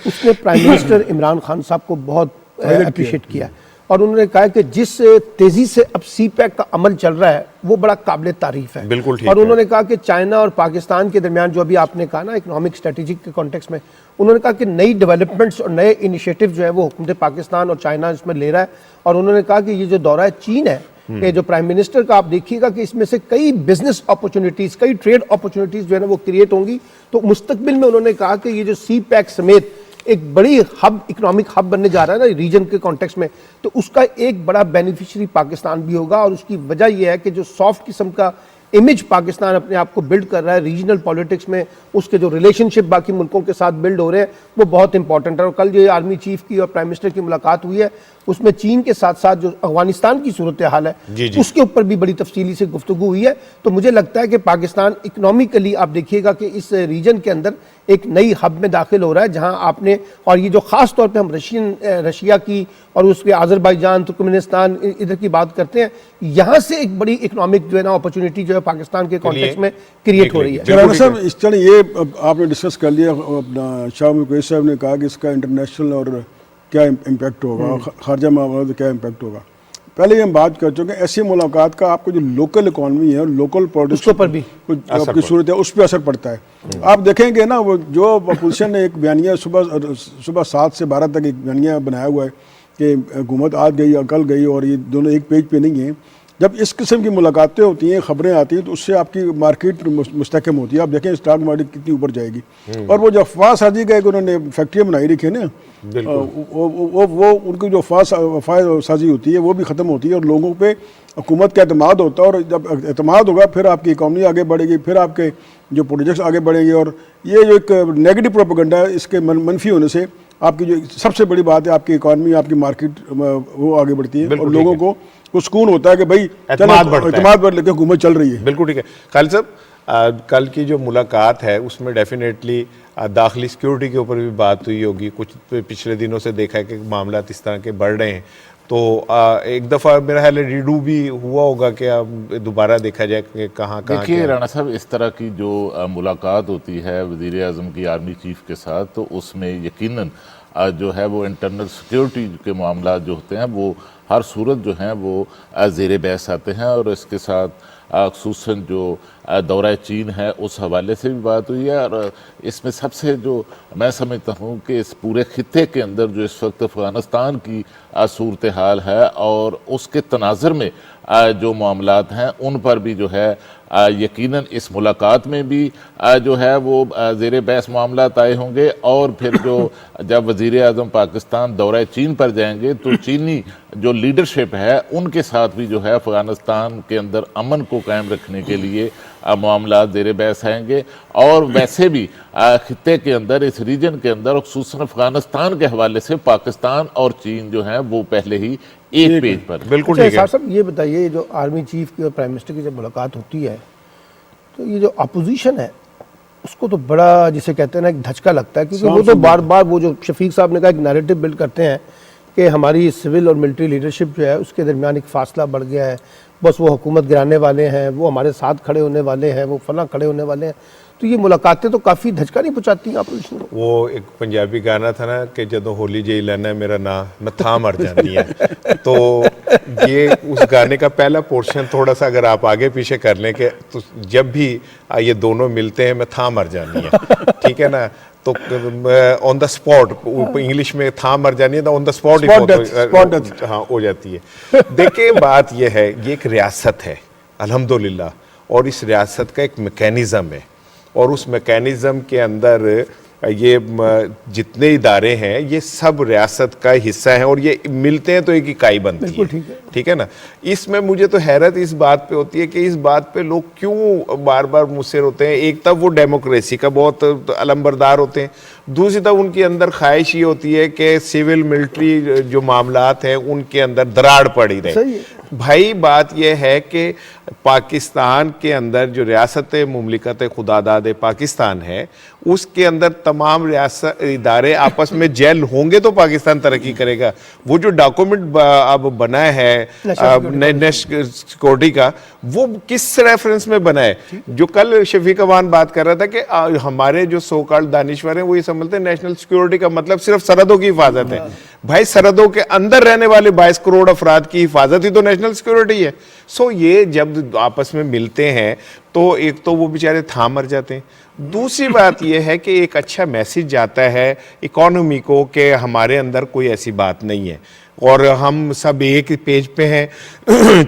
اس نے پرائم منسٹر عمران خان صاحب کو بہت اپریشیٹ کیا اور انہوں نے کہا کہ جس تیزی سے اب سی پیک کا عمل چل رہا ہے وہ بڑا قابل تعریف ہے. بالکل ٹھیک. اور انہوں نے کہا کہ چائنا اور پاکستان کے درمیان جو ابھی آپ نے کہا نا اکنامک اسٹریٹجک کے کانٹیکس میں, انہوں نے کہا کہ نئی ڈیولپمنٹس اور نئے انیشیٹو جو ہیں وہ حکومت پاکستان اور چائنا اس میں لے رہا ہے. اور انہوں نے کہا کہ یہ جو دورہ چین ہے کہ جو پرائم منسٹر کا آپ دیکھیے گا کہ اس میں سے کئی بزنس اپرچونٹیز, کئی ٹریڈ اپرچونٹیز جو ہے نا وہ کریٹ ہوں گی. تو مستقبل میں انہوں نے کہا کہ یہ جو سی پیک سمیت ایک بڑی ہب, اکنامک ہب بننے جا رہا ہے نا ریجن کے کانٹیکس میں, تو اس کا ایک بڑا بینیفیشری پاکستان بھی ہوگا. اور اس کی وجہ یہ ہے کہ جو سافٹ قسم کا امیج پاکستان اپنے آپ کو بلڈ کر رہا ہے ریجنل پالیٹکس میں, اس کے جو ریلیشن شپ باقی ملکوں کے ساتھ بلڈ ہو رہے ہیں وہ بہت امپورٹنٹ ہے. اور کل جو آرمی چیف کی اور پرائم منسٹر کی ملاقات ہوئی ہے اس میں چین کے ساتھ ساتھ جو افغانستان کی صورتحال ہے اس کے اوپر بھی بڑی تفصیلی سے گفتگو ہوئی ہے. تو مجھے لگتا ہے کہ پاکستان اکنامیکلی آپ دیکھیے گا کہ اس ریجن کے اندر ایک نئی ہب میں داخل ہو رہا ہے جہاں آپ نے, اور یہ جو خاص طور پہ ہم رشیا کی اور اس کے آذربائیجان, ترکمنستان ادھر کی بات کرتے ہیں, یہاں سے ایک بڑی اکنامک جو ہے نا اپرچونٹی جو ہے پاکستان کے کانٹیکس میں کریٹ ہو رہی ہے. صاحب اس طرح یہ آپ نے ڈسکس کر لیا, اپنا شاہ محمود قریشی صاحب نے کہا کہ اس کا انٹرنیشنل اور کیا امپیکٹ ہوگا, خارجہ معاملات کیا امپیکٹ ہوگا. پہلے ہی ہم بات کر چکے ہیں ایسی ملاقات کا آپ کو جو لوکل اکانومی ہے اور لوکل پروڈکٹس پر بھی آپ کی صورت ہے اس پہ اثر پڑتا ہے. آپ دیکھیں گے نا وہ جو اپوزیشن نے ایک بیانیہ صبح 7 سے 12 تک ایک بیانیہ بنایا ہوا ہے کہ حکومت آج گئی اور کل گئی اور یہ دونوں ایک پیج پہ نہیں ہیں. جب اس قسم کی ملاقاتیں ہوتی ہیں, خبریں آتی ہیں, تو اس سے آپ کی مارکیٹ مستحکم ہوتی ہے. آپ دیکھیں اسٹاک مارکیٹ کتنی اوپر جائے گی. اور وہ جو افواہ سازی کا ایک انہوں نے فیکٹریاں بنائی رکھی ہے نا, وہ ان کی جو افواہ سازی ہوتی ہے وہ بھی ختم ہوتی ہے اور لوگوں پہ حکومت کا اعتماد ہوتا ہے. اور جب اعتماد ہوگا پھر آپ کی اکانومی آگے بڑھے گی, پھر آپ کے جو پروجیکٹس آگے بڑھیں گے. اور یہ جو ایک نیگیٹو پروپیگنڈا ہے اس کے منفی ہونے سے آپ کی جو سب سے بڑی بات ہے آپ کی اکانومی, آپ کی مارکیٹ وہ آگے بڑھتی ہے اور لوگوں کو سکون ہوتا ہے کہ بھائی اعتماد پر لے کے حکومت چل رہی ہے. بالکل ٹھیک ہے. خالد صاحب کل کی جو ملاقات ہے اس میں ڈیفینیٹلی داخلی سیکیورٹی کے اوپر بھی بات ہوئی ہوگی. کچھ پچھلے دنوں سے دیکھا ہے کہ معاملات اس طرح کے بڑھ رہے ہیں, تو ایک دفعہ میرا خیال ہے ریڈو بھی ہوا ہوگا کہ دوبارہ دیکھا جائے کہ کہاں دیکھیے رانا صاحب, اس طرح کی جو ملاقات ہوتی ہے وزیر اعظم کی آرمی چیف کے ساتھ, تو اس میں یقیناً جو ہے وہ انٹرنل سیکیورٹی کے معاملات جو ہوتے ہیں وہ ہر صورت جو ہیں وہ زیر بحث آتے ہیں، اور اس کے ساتھ خصوصاً جو دورہ چین ہے اس حوالے سے بھی بات ہوئی ہے، اور اس میں سب سے جو میں سمجھتا ہوں کہ اس پورے خطے کے اندر جو اس وقت افغانستان کی صورتحال ہے اور اس کے تناظر میں جو معاملات ہیں ان پر بھی جو ہے یقیناً اس ملاقات میں بھی جو ہے وہ زیر بحث معاملات آئے ہوں گے، اور پھر جو جب وزیر اعظم پاکستان دورہ چین پر جائیں گے تو چینی جو لیڈرشپ ہے ان کے ساتھ بھی جو ہے افغانستان کے اندر امن کو قائم رکھنے کے لیے معاملات زیر بحث آئیں گے، اور ویسے بھی خطے کے اندر اس ریجن کے اندر خصوصاً افغانستان کے حوالے سے پاکستان اور چین جو ہیں وہ پہلے ہی ایک پیج پر بالکل اچھا ٹھیک ہے. صاحب یہ بتائیے، جو آرمی چیف کی اور پرائم منسٹر کی جب ملاقات ہوتی ہے تو یہ جو اپوزیشن ہے اس کو تو بڑا جسے کہتے ہیں نا ایک دھچکا لگتا ہے، کیونکہ وہ تو بار بار وہ جو شفیق صاحب نے کہا ایک نیریٹو بلڈ کرتے ہیں کہ ہماری سول اور ملٹری لیڈرشپ جو ہے اس کے درمیان ایک فاصلہ بڑھ گیا ہے، بس وہ حکومت گرانے والے ہیں، وہ ہمارے ساتھ کھڑے ہونے والے ہیں، وہ فلاں کھڑے ہونے والے ہیں. تو یہ ملاقاتیں تو کافی دھچکا نہیں پہنچاتی ہیں اپوزیشن کو؟ وہ ایک پنجابی گانا تھا نا کہ جدوں ہولی جی لینا میرا نام میں تھا مر جانی ہے، تو یہ اس گانے کا پہلا پورشن تھوڑا سا اگر آپ آگے پیچھے کر لیں کہ جب بھی یہ دونوں ملتے ہیں میں تھا مر جانی ہے، ٹھیک ہے نا، تو آن دا اسپاٹ انگلش میں تھا مر جانی ہے تو آن دا اسپاٹ ہاں ہو جاتی ہے. دیکھیں بات یہ ہے، یہ ایک ریاست ہے الحمدللہ، اور اس ریاست کا ایک میکینزم ہے، اور اس میکینزم کے اندر یہ جتنے ادارے ہیں یہ سب ریاست کا حصہ ہیں، اور یہ ملتے ہیں تو ایک اکائی بنتی ہے، ٹھیک ہے نا. اس میں مجھے تو حیرت اس بات پہ ہوتی ہے کہ اس بات پہ لوگ کیوں بار بار مصر ہوتے ہیں. ایک طرف وہ ڈیموکریسی کا بہت علمبردار ہوتے ہیں، دوسری طرف ان کے اندر خواہش یہ ہوتی ہے کہ سول ملٹری جو معاملات ہیں ان کے اندر دراڑ پڑی رہے. بھائی بات یہ ہے کہ پاکستان کے اندر جو ریاست مملکت خداداد پاکستان ہے اس کے اندر تمام ریاست ادارے آپس میں جیل ہوں گے تو پاکستان ترقی کرے گا. وہ جو ڈاکومنٹ اب بنا ہے نیشنل سیکورٹی کا، وہ کس ریفرنس میں بنا ہے؟ جو کل شفیق اوان بات کر رہا تھا کہ ہمارے جو سو کالڈ دانشور ہیں وہ یہ سمجھتے ہیں نیشنل سیکورٹی کا مطلب صرف سرحدوں کی حفاظت ہے. بھائی سرحدوں کے اندر رہنے والے 22 کروڑ افراد کی حفاظت ہی تو نیشنل سیکورٹی ہے. سو یہ جب آپس میں ملتے ہیں تو ایک تو وہ بیچارے تھام مر جاتے ہیں، دوسری بات یہ ہے کہ ایک اچھا میسج جاتا ہے اکانومی کو کہ ہمارے اندر کوئی ایسی بات نہیں ہے اور ہم سب ایک پیج پہ ہیں.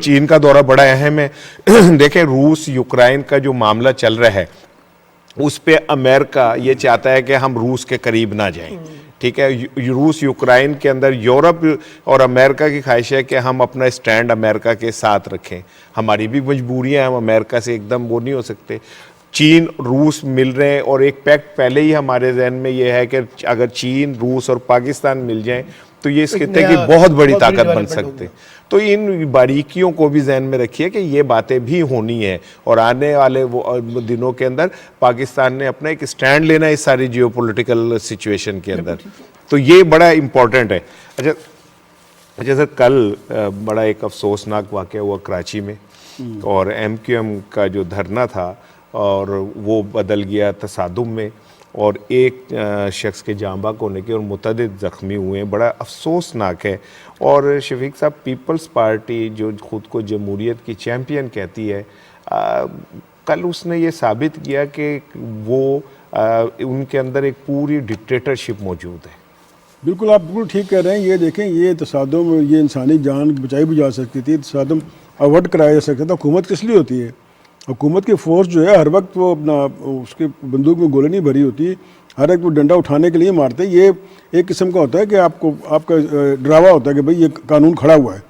چین کا دورہ بڑا اہم ہے. دیکھیں روس یوکرائن کا جو معاملہ چل رہا ہے اس پہ امریکہ یہ چاہتا ہے کہ ہم روس کے قریب نہ جائیں، ٹھیک ہے. روس یوکرائن کے اندر یورپ اور امریکہ کی خواہش ہے کہ ہم اپنا اسٹینڈ امریکہ کے ساتھ رکھیں. ہماری بھی مجبوریاں ہیں، ہم امریکہ سے ایک دم وہ نہیں ہو سکتے. چین روس مل رہے ہیں اور ایک پیکٹ پہلے ہی ہمارے ذہن میں یہ ہے کہ اگر چین روس اور پاکستان مل جائیں تو یہ اس خطے کی بہت بڑی طاقت بن سکتے. تو ان باریکیوں کو بھی ذہن میں رکھیے کہ یہ باتیں بھی ہونی ہیں، اور آنے والے دنوں کے اندر پاکستان نے اپنا ایک سٹینڈ لینا ہے اس ساری جیو پولیٹیکل سچویشن کے اندر. تو یہ بڑا امپورٹنٹ ہے. اچھا سر، کل بڑا ایک افسوسناک واقعہ ہوا کراچی میں، اور ایم کیو ایم کا جو دھرنا تھا اور وہ بدل گیا تصادم میں، اور ایک شخص کے جاں بحق ہونے کے اور متعدد زخمی ہوئے ہیں. بڑا افسوسناک ہے. اور شفیق صاحب، پیپلز پارٹی جو خود کو جمہوریت کی چیمپئن کہتی ہے، کل اس نے یہ ثابت کیا کہ وہ ان کے اندر ایک پوری ڈکٹیٹرشپ موجود ہے. بالکل، آپ بالکل ٹھیک کہہ رہے ہیں. یہ دیکھیں، یہ تصادم یہ انسانی جان بچائی بھی جا سکتی تھی، تصادم اوائڈ کرایا جا سکتا تھا. حکومت کس لیے ہوتی ہے؟ حکومت کی فورس جو ہے ہر وقت وہ اپنا اس کے بندوق میں گولیں نہیں بھری ہوتی، ہر ایک وہ ڈنڈا اٹھانے کے لیے مارتے. یہ ایک قسم کا ہوتا ہے کہ آپ کا ڈراوا ہوتا ہے کہ بھئی یہ قانون کھڑا ہوا ہے.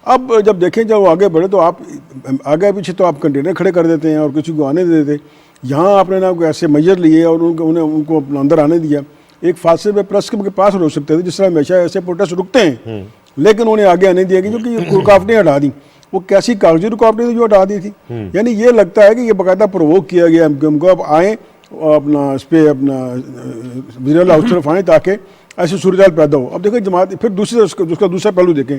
اب جب دیکھیں جب وہ آگے بڑھے تو آپ آگے پیچھے تو آپ کنٹینر کھڑے کر دیتے ہیں اور کسی کو آنے دے دیتے. یہاں آپ نے نا کوئی ایسے میجر لیے اور ان کو اپنا اندر آنے دیا. ایک فاصلے پہ پریس کے پاس روک سکتے تھے، جس طرح ہمیشہ ایسے پروٹیسٹ رکتے ہیں، لیکن انہیں آگے آنے دیا کیونکہ یہ رکاوٹیں ہٹا دیں. وہ کیسی کاغذی رکاوٹیں تھیں جو ہٹا دی تھی. یعنی یہ لگتا ہے کہ یہ باقاعدہ پرووک کیا گیا ایم کو، اب آئیں اپنا اس پہ اپنا وزیر اللہ اس طرف آئیں تاکہ ایسی صورتحال پیدا ہو. اب دیکھیں جماعت پھر دوسری اس کا دوسرا پہلو دیکھیں.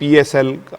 PSL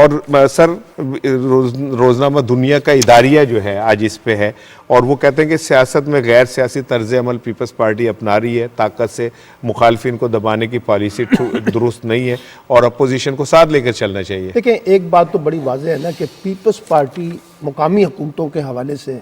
اور سر روزنامہ دنیا کا اداریہ جو ہے آج اس پہ ہے اور وہ کہتے ہیں کہ سیاست میں غیر سیاسی طرز عمل پیپلز پارٹی اپنا رہی ہے، طاقت سے مخالفین کو دبانے کی پالیسی درست نہیں ہے اور اپوزیشن کو ساتھ لے کر چلنا چاہیے۔ دیکھیں ایک بات تو بڑی واضح ہے نا کہ پیپلز پارٹی مقامی حکومتوں کے حوالے سے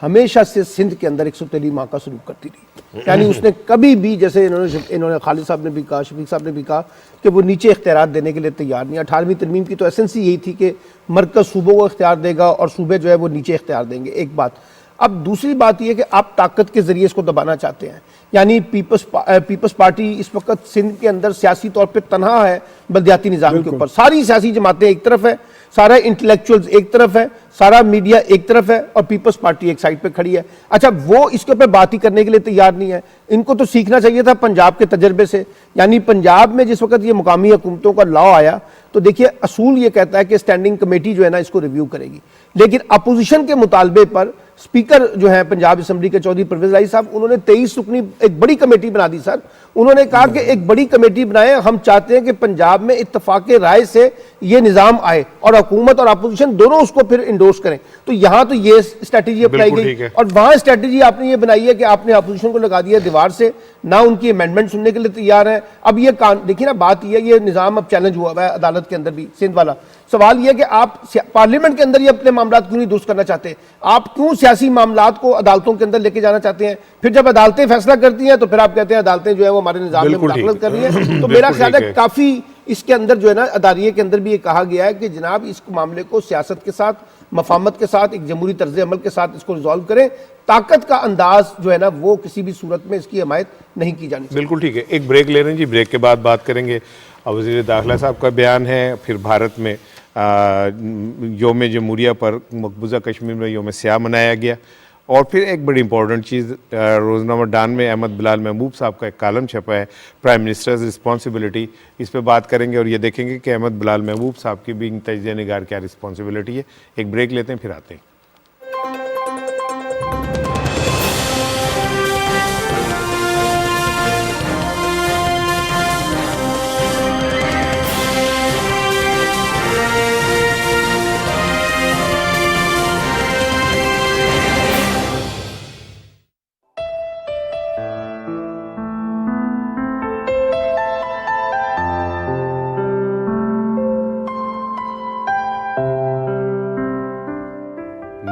ہمیشہ سے سندھ کے اندر 113 ماہ کا سلوک کرتی رہی، یعنی اس نے کبھی بھی، جیسے انہوں نے خالد صاحب نے بھی کہا، شفیق صاحب نے بھی کہا کہ وہ نیچے اختیارات دینے کے لیے تیار نہیں۔ 18ویں ترمیم کی تو ایسنس ہی یہی تھی کہ مرکز صوبوں کو اختیار دے گا اور صوبے جو ہے وہ نیچے اختیار دیں گے، ایک بات۔ اب دوسری بات یہ ہے کہ آپ طاقت کے ذریعے اس کو دبانا چاہتے ہیں، یعنی پیپلز پارٹی اس وقت سندھ کے اندر سیاسی طور پہ تنہا ہے بلدیاتی نظام کے اوپر، ساری سیاسی جماعتیں ایک طرف ہے، سارا انٹلیکچوئلز ایک طرف ہے، سارا میڈیا ایک طرف ہے اور پیپلز پارٹی ایک سائڈ پہ کھڑی ہے۔ اچھا وہ اس کے اوپر بات ہی کرنے کے لیے تیار نہیں ہے۔ ان کو تو سیکھنا چاہیے تھا پنجاب کے تجربے سے، یعنی پنجاب میں جس وقت یہ مقامی حکومتوں کا لا آیا تو دیکھیے اصول یہ کہتا ہے کہ اسٹینڈنگ کمیٹی جو ہے نا اس کو ریویو کرے گی، لیکن اپوزیشن کے مطالبے پر اسپیکر جو ہے پنجاب اسمبلی کے چودھری پرویز الہی صاحب، انہوں نے 23 رکنی ایک بڑی کمیٹی بنا دی سر۔ انہوں نے کہا کہ ایک بڑی کمیٹی بنائے، ہم چاہتے ہیں کہ پنجاب میں اتفاق رائے سے یہ نظام آئے اور حکومت اور اپوزیشن دونوں اس کو پھر انڈورس کریں۔ تو یہاں تو یہ اسٹریٹجی اپنائی گئی اور وہاں اسٹریٹجی آپ نے یہ بنائی ہے کہ آپ نے اپوزیشن کو لگا دیا دیوار سے، نہ ان کی امینڈمنٹ سننے کے لیے تیار ہیں۔ اب یہ دیکھیے نا بات یہ ہے، یہ نظام اب چیلنج ہوا ہے عدالت کے اندر بھی، سندھ والا۔ سوال یہ ہے کہ آپ پارلیمنٹ کے اندر یہ اپنے معاملات کیوں نہیں درست کرنا چاہتے؟ آپ کیوں سیاسی معاملات کو عدالتوں کے اندر لے کے جانا چاہتے ہیں؟ پھر جب عدالتیں فیصلہ کرتی ہیں تو پھر آپ کہتے ہیں عدالتیں جو ہے وہ ہمارے نظام میں مداخلت کر رہی ہیں۔ تو میرا خیال ہے کافی اس کے اندر جو ہے نا اداریے کے اندر بھی یہ کہا گیا ہے کہ جناب اس معاملے کو سیاست کے ساتھ، مفاہمت کے ساتھ، ایک جمہوری طرز عمل کے ساتھ اس کو ریزالو کریں۔ طاقت کا انداز جو ہے نا وہ کسی بھی صورت میں اس کی حمایت نہیں کی جانی چاہیے۔ بالکل ٹھیک ہے، ایک بریک لے رہے ہیں جی، بریک کے بعد بات کریں گے۔ وزیر داخلہ صاحب کا بیان ہے، پھر بھارت میں یوم جمہوریہ پر مقبوضہ کشمیر میں یوم سیاہ منایا گیا، اور پھر ایک بڑی امپورٹنٹ چیز روزنامہ ڈان میں احمد بلال محبوب صاحب کا ایک کالم چھپا ہے، پرائم منسٹرز رسپانسبلٹی، اس پہ بات کریں گے اور یہ دیکھیں گے کہ احمد بلال محبوب صاحب کی بینگ تجزیہ نگار کیا رسپانسبلٹی ہے۔ ایک بریک لیتے ہیں پھر آتے ہیں۔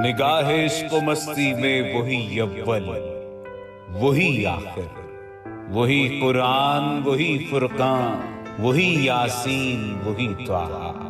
نگاہ عشق و مستی میں وہی اول، وہی آخر، وہی قرآن، وہی فرقان، وہی یاسین، وہی طٰہٰ۔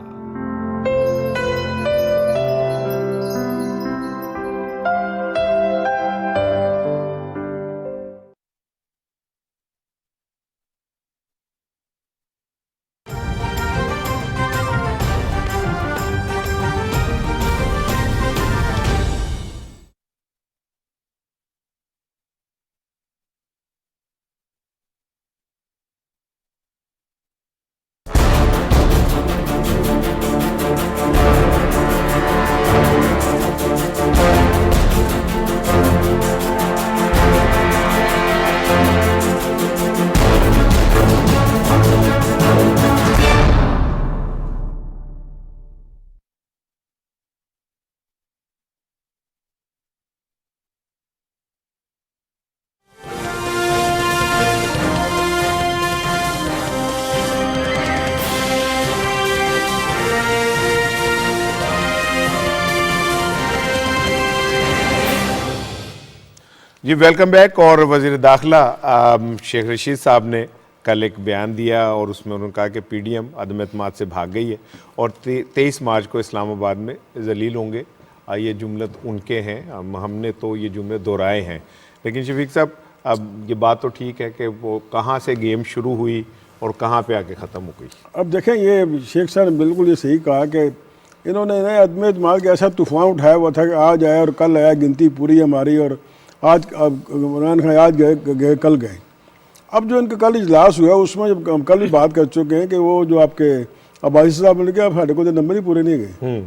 جی ویلکم بیک۔ اور وزیر داخلہ شیخ رشید صاحب نے کل ایک بیان دیا اور اس میں انہوں نے کہا کہ پی ڈی ایم عدم اعتماد سے بھاگ گئی ہے اور 23 مارچ کو اسلام آباد میں ذلیل ہوں گے۔ یہ جملت ان کے ہیں، ہم نے تو یہ جملے دہرائے ہیں، لیکن شفیق صاحب اب یہ بات تو ٹھیک ہے کہ وہ کہاں سے گیم شروع ہوئی اور کہاں پہ آ کے ختم ہو گئی؟ اب دیکھیں یہ شیخ صاحب نے بالکل یہ صحیح کہا کہ انہوں نے عدم اعتماد کا ایسا طوفان اٹھایا ہوا تھا کہ آج آیا اور کل آیا، گنتی پوری ہماری، اور آج عمران خان آج گئے کل گئے۔ اب جو ان کا کل اجلاس ہوا اس میں جب ہم کل بھی بات کر چکے ہیں کہ وہ جو آپ کے عباسی صاحب نے کہا ساڑھے کو تو نمبر ہی پورے نہیں گئے،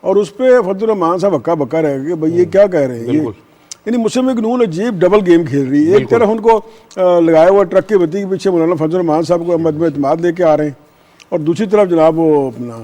اور اس پہ فضل الرحمان صاحب ہکا بکا رہ گئے کہ بھائی یہ کیا کہہ رہے ہیں، یعنی مسلم لیگ نون عجیب ڈبل گیم کھیل رہی ہے۔ ایک طرف ان کو لگایا ہوا ٹرک کے بتی کے پیچھے مولانا فضل الرحمان صاحب کو عدم اعتماد لے کے آ رہے ہیں، اور دوسری طرف جناب وہ اپنا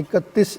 31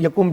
1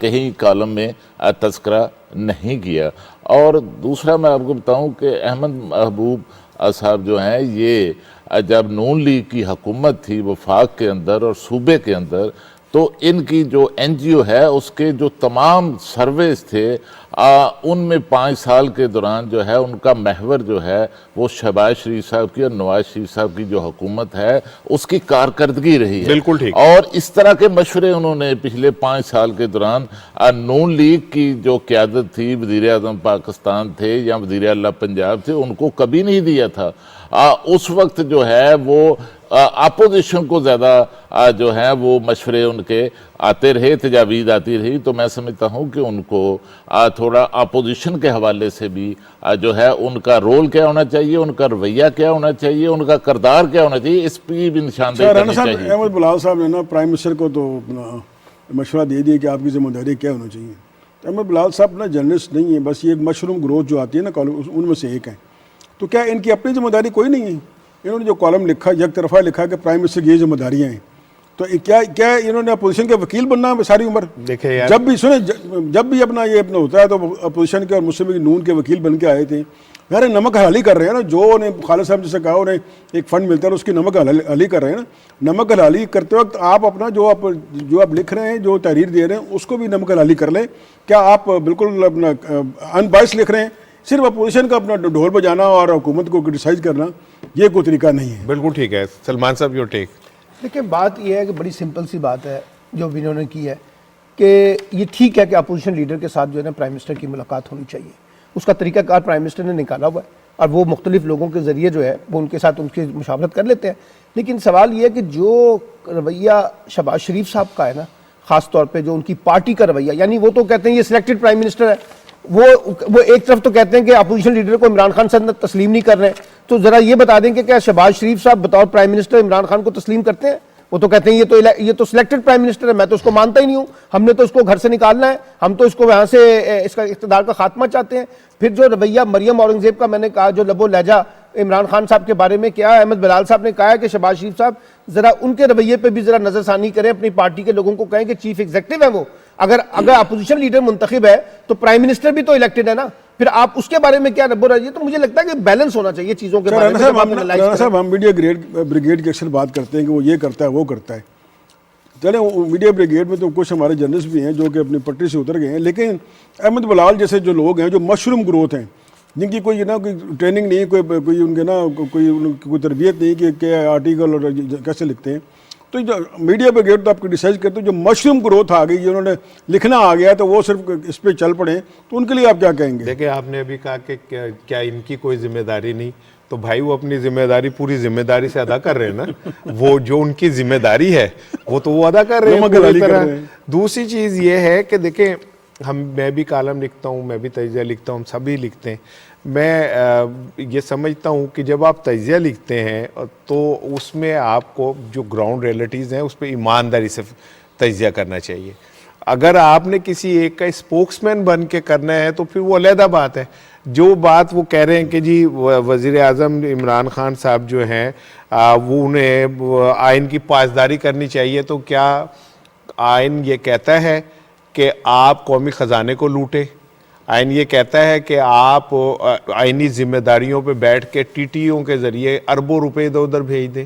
کہیں کالم میں تذکرہ نہیں کیا۔ اور دوسرا میں آپ کو بتاؤں کہ احمد محبوب صاحب جو ہیں، یہ جب نون لیگ کی حکومت تھی وفاق کے اندر اور صوبے کے اندر، تو ان کی جو این جی او ہے اس کے جو تمام سرویز تھے ان میں 5 سال کے دوران جو ہے ان کا محور جو ہے وہ شہباز شریف صاحب کی اور نواز شریف صاحب کی جو حکومت ہے اس کی کارکردگی رہی ہے۔ بالکل ٹھیک۔ اور اس طرح کے مشورے انہوں نے پچھلے 5 سال کے دوران نون لیگ کی جو قیادت تھی، وزیر اعظم پاکستان تھے یا وزیر اعلیٰ پنجاب تھے، ان کو کبھی نہیں دیا تھا۔ اس وقت جو ہے وہ اپوزیشن کو زیادہ جو ہے وہ مشورے ان کے آتے رہے، تجاویز آتی رہی۔ تو میں سمجھتا ہوں کہ ان کو تھوڑا اپوزیشن کے حوالے سے بھی جو ہے ان کا رول کیا ہونا چاہیے، ان کا رویہ کیا ہونا چاہیے، ان کا کردار کیا ہونا چاہیے، اس پہ بھی نشاندہی کرنی چاہیے۔ احمد بلال صاحب نے نا پرائم منسٹر کو تو اپنا مشورہ دے دیا کہ آپ کی ذمہ داری کیا ہونا چاہیے۔ تو احمد بلال صاحب نا جرنلسٹ نہیں ہیں، بس یہ ایک مشروم گروتھ جو آتی ہے نا ان میں سے ایک ہیں۔ تو کیا ان کی اپنی ذمہ داری کوئی نہیں ہے؟ انہوں نے جو کالم لکھا، یک طرفہ لکھا کہ پرائم منسٹر کی یہ ذمہ داریاں ہیں، تو کیا انہوں نے اپوزیشن کے وکیل بننا ہے ساری عمر؟ دیکھیں یار، جب بھی اپنا ہوتا ہے تو اپوزیشن کے اور مسلم لیگ نون کے وکیل بن کے آئے تھے۔ یار نمک حلالی کر رہے ہیں نا، جو انہیں خالد صاحب جیسے کہا انہیں ایک فنڈ ملتا ہے اس کی نمک حلالی کر رہے ہیں نا۔ نمک حلالی کرتے وقت آپ اپنا جو آپ لکھ رہے ہیں، جو تحریر دے رہے ہیں، اس کو بھی نمک حلالی کر لیں۔ کیا آپ بالکل اپنا ان بائس لکھ رہے ہیں؟ صرف اپوزیشن کا اپنا ڈھول بجانا اور حکومت کو کرٹیسائز کرنا، یہ کوئی طریقہ نہیں ہے۔ بالکل ٹھیک ہے۔ سلمان صاحب یور ٹیک۔ دیکھیں بات یہ ہے کہ بڑی سمپل سی بات ہے جو انہوں نے کی ہے کہ یہ ٹھیک ہے کہ اپوزیشن لیڈر کے ساتھ جو ہے نا پرائم منسٹر کی ملاقات ہونی چاہیے، اس کا طریقہ کار پرائم منسٹر نے نکالا ہوا ہے اور وہ مختلف لوگوں کے ذریعے جو ہے وہ ان کے ساتھ ان کی مشاورت کر لیتے ہیں۔ لیکن سوال یہ ہے کہ جو رویہ شہباز شریف صاحب کا ہے نا، خاص طور پہ جو ان کی پارٹی کا رویہ، یعنی وہ تو کہتے ہیں یہ سلیکٹڈ پرائم منسٹر ہے، وہ ایک طرف تو کہتے ہیں کہ اپوزیشن لیڈر کو عمران خان صاحب تسلیم نہیں کر رہے ہیں، تو ذرا یہ بتا دیں کہ کیا شہباز شریف صاحب بطور پرائم منسٹر عمران خان کو تسلیم کرتے ہیں؟ وہ تو کہتے ہیں یہ تو سلیکٹڈ پرائم منسٹر ہے، میں تو اس کو مانتا ہی نہیں ہوں، ہم نے تو اس کو گھر سے نکالنا ہے، ہم تو اس کو یہاں سے اس کا اقتدار کا خاتمہ چاہتے ہیں۔ پھر جو رویہ مریم اورنگزیب کا میں نے کہا، جو لب و لہجہ عمران خان صاحب کے بارے میں کیا، احمد بلال صاحب نے کہا ہے کہ شہباز شریف صاحب ذرا ان کے رویے پہ بھی ذرا نظر ثانی کریں، اپنی پارٹی کے لوگوں کو کہیں کہ چیف ایگزیکٹو ہے وہ، اگر اپوزیشن لیڈر منتخب ہے تو پرائم منسٹر بھی تو الیکٹڈ ہے نا، پھر آپ اس کے بارے میں کیا رب و راضی؟ تو مجھے لگتا ہے کہ بیلنس ہونا چاہیے چیزوں کے بارے میں۔ صاحب ہم میڈیا بریگیڈ کی اکثر بات کرتے ہیں کہ وہ یہ کرتا ہے وہ کرتا ہے، چلیں میڈیا بریگیڈ میں تو کچھ ہمارے جرنلسٹ بھی ہیں جو کہ اپنی پٹری سے اتر گئے ہیں، لیکن احمد بلال جیسے جو لوگ ہیں جو مشروم گروتھ ہیں، جن کی کوئی نا کوئی ٹریننگ نہیں، کوئی ان کے نا کوئی تربیت نہیں کہ کیا آرٹیکل اور کیسے لکھتے ہیں، تو جو میڈیا بریگیڈ تو آپ کرٹیسائز کرتے ہیں، جو مشروم گروتھ آ گئی، انہوں نے لکھنا آ گیا تو وہ صرف اس پہ چل پڑیں، تو ان کے لیے آپ کیا کہیں گے؟ دیکھیں آپ نے ابھی کہا کہ کیا ان کی کوئی ذمہ داری نہیں، تو بھائی وہ اپنی ذمہ داری پوری ذمہ داری سے ادا کر رہے ہیں نا، وہ جو ان کی ذمہ داری ہے وہ تو وہ ادا کر رہے ہیں پوری طرح۔ دوسری چیز یہ ہے کہ دیکھیں میں بھی کالم لکھتا ہوں، میں بھی تجزیہ لکھتا ہوں، ہم سبھی لکھتے ہیں، میں یہ سمجھتا ہوں کہ جب آپ تجزیہ لکھتے ہیں تو اس میں آپ کو جو گراؤنڈ ریئلٹیز ہیں اس پہ ایمانداری سے تجزیہ کرنا چاہیے۔ اگر آپ نے کسی ایک کا اسپوکس مین بن کے کرنا ہے تو پھر وہ علیحدہ بات ہے۔ جو بات وہ کہہ رہے ہیں کہ جی وزیر اعظم عمران خان صاحب جو ہیں وہ انہیں آئین کی پاسداری کرنی چاہیے، تو کیا آئین یہ کہتا ہے کہ آپ قومی خزانے کو لوٹیں؟ آئین یہ کہتا ہے کہ آپ آئینی ذمہ داریوں پہ بیٹھ کے ٹی ٹی او کے ذریعے اربوں روپے ادھر ادھر بھیج دیں؟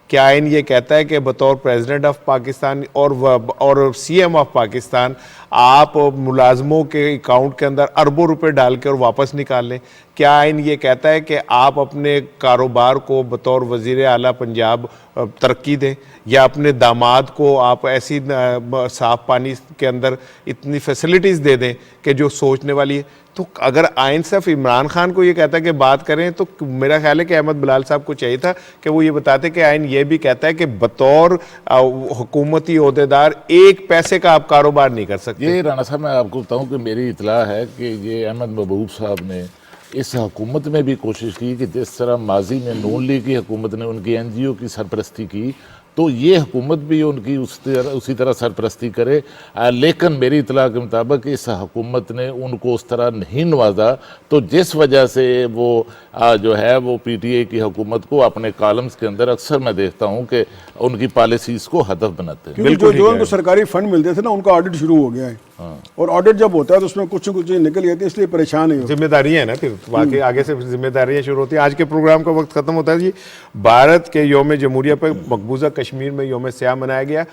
کیا آئین یہ کہتا ہے کہ بطور پریزیڈنٹ آف پاکستان اور سی ایم آف پاکستان آپ ملازموں کے اکاؤنٹ کے اندر اربوں روپے ڈال کے اور واپس نکال لیں؟ کیا آئین یہ کہتا ہے کہ آپ اپنے کاروبار کو بطور وزیر اعلیٰ پنجاب ترقی دیں، یا اپنے داماد کو آپ ایسی صاف پانی کے اندر اتنی فیسلٹیز دے دیں کہ جو سوچنے والی ہے؟ تو اگر آئین صرف عمران خان کو یہ کہتا ہے کہ بات کریں، تو میرا خیال ہے کہ احمد بلال صاحب کو چاہیے تھا کہ وہ یہ بتاتے کہ آئین یہ بھی کہتا ہے کہ بطور حکومتی عہدیدار ایک پیسے کا آپ کاروبار نہیں کر سکتے۔ یہ رانا صاحب میں آپ کو بتاؤں کہ میری اطلاع ہے کہ یہ احمد محبوب صاحب نے اس حکومت میں بھی کوشش کی کہ جس طرح ماضی میں نون لیگ کی حکومت نے ان کی این جی او کی سرپرستی کی، تو یہ حکومت بھی ان کی اسی طرح سرپرستی کرے، لیکن میری اطلاع کے مطابق اس حکومت نے ان کو اس طرح نہیں نوازا، تو جس وجہ سے وہ جو ہے وہ پی ٹی اے کی حکومت کو اپنے کالمز کے اندر اکثر میں دیکھتا ہوں کہ ان کی پالیسیز کو ہدف بناتے ہیں۔ بالکل جو ان کو سرکاری فنڈ ملتے تھے نا، ان کا آڈٹ شروع ہو گیا ہے۔ اور آڈٹ جب ہوتا ہے تو اس میں کچھ نہ کچھ نکل گئی اس لیے پریشان نہیں ہوتے. ذمہ داریاں ہیں نا پھر واقعی آگے سے ذمہ داریاں شروع ہوتی ہیں. آج کے پروگرام کا وقت ختم ہوتا ہے جی. بھارت کے یوم جمہوریہ پر مقبوضہ کشمیر میں یوم سیاہ منایا گیا.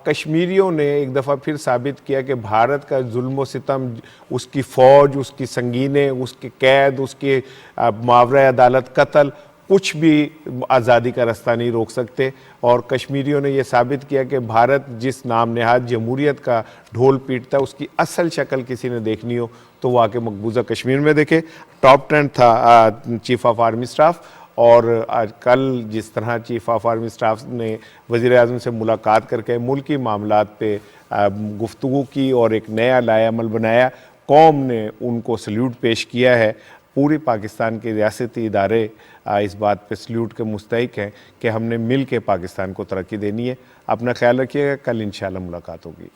کشمیریوں نے ایک دفعہ پھر ثابت کیا کہ بھارت کا ظلم و ستم، اس کی فوج، اس کی سنگینیں، اس کے قید، اس کے ماورائے عدالت قتل، کچھ بھی آزادی کا رستہ نہیں روک سکتے. اور کشمیریوں نے یہ ثابت کیا کہ بھارت جس نام نہاد جمہوریت کا ڈھول پیٹتا ہے، اس کی اصل شکل کسی نے دیکھنی ہو تو وہ آ کے مقبوضہ کشمیر میں دیکھے. ٹاپ 10 تھا چیف آف آرمی سٹاف. اور آج کل جس طرح چیف آف آرمی سٹاف نے وزیر اعظم سے ملاقات کر کے ملکی معاملات پہ گفتگو کی اور ایک نیا لائحہ عمل بنایا، قوم نے ان کو سلیوٹ پیش کیا ہے. پوری پاکستان کے ریاستی ادارے اس بات پہ سلیوٹ کے مستحق ہیں کہ ہم نے مل کے پاکستان کو ترقی دینی ہے. اپنا خیال رکھیے گا. کل انشاءاللہ ملاقات ہوگی.